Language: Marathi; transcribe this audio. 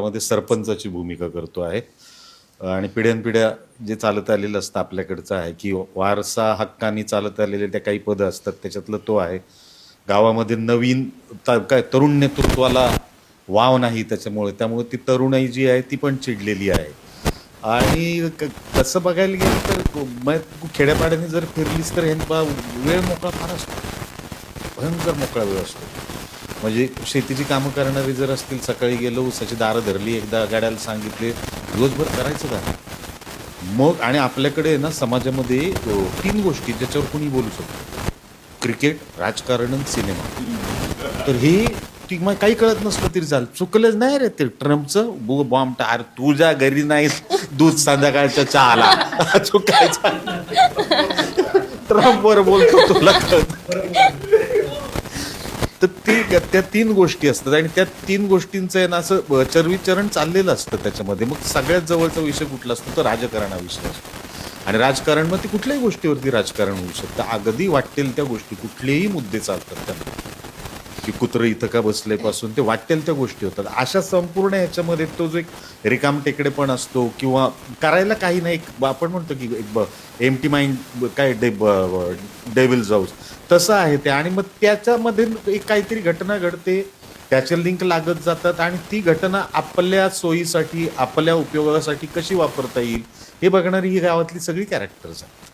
मध्ये सरपंचाची भूमिका करतो आहे आणि पिढ्यानपिढ्या जे चालत आलेलं असतं आपल्याकडचं आहे की वारसा हक्कानी चालत आलेले त्या काही पदं असतात त्याच्यातलं तो आहे. गावामध्ये नवीन काय तरुण नेतृत्वाला वाव नाही त्यामुळे ती तरुणाई जी आहे ती पण चिडलेली आहे. आणि तसं बघायला गेलं तर मग तू खेड्यापाड्याने जर फिरलीस तर ह्यांचा वेळ मोकळा फार असतो, भयंकर मोकळा वेळ असतो. म्हणजे शेतीची कामं करणारे जर असतील, सकाळी गेलो ऊसाची दारं धरली, एकदा गाड्याला सांगितले, दिवसभर करायचं काय. मग आणि आपल्याकडे ना समाजामध्ये 3 गोष्टी ज्याच्यावर कुणी बोलू शकतो: क्रिकेट, राजकारण आणि सिनेमा. तर हे मग काही कळत नसलं तरी चाल, चुकलंच नाही रे ते ट्रम्पचं बॉम्ब टार, तुझ्या घरी नाही दूध संध्याकाळच्या चहाला चुकायचा. ट्रम्पवर बोलतो तुला कळत. तर त्या 3 गोष्टी असतात आणि त्या 3 गोष्टींचं आहे ना असं चरविचरण चाललेलं असतं त्याच्यामध्ये. मग सगळ्यात जवळचा विषय कुठला असतो तर राजकारणाविषयी असतो. आणि राजकारण मग ते कुठल्याही गोष्टीवरती राजकारण होऊ शकतं. अगदी वाटेल त्या गोष्टी, कुठलेही मुद्दे चालतात त्यांना, की कुत्रं इथं का बसले पासून ते वाटेल त्या गोष्टी होतात. अशा संपूर्ण ह्याच्यामध्ये तो जो एक रिकाम टेकडेपण असतो किंवा करायला काही नाही, आपण म्हणतो की एक एम्प्टी माइंड काय डेव्हिल्स हाऊस तसं आहे ते. आणि मग त्याच्यामध्ये एक काहीतरी घटना घडते, त्याचे लिंक लागत जातात आणि ती घटना आपल्या सोयीसाठी आपल्या उपयोगासाठी कशी वापरता येईल हे बघणारी ही गावातली सगळी कॅरेक्टर्स आहेत.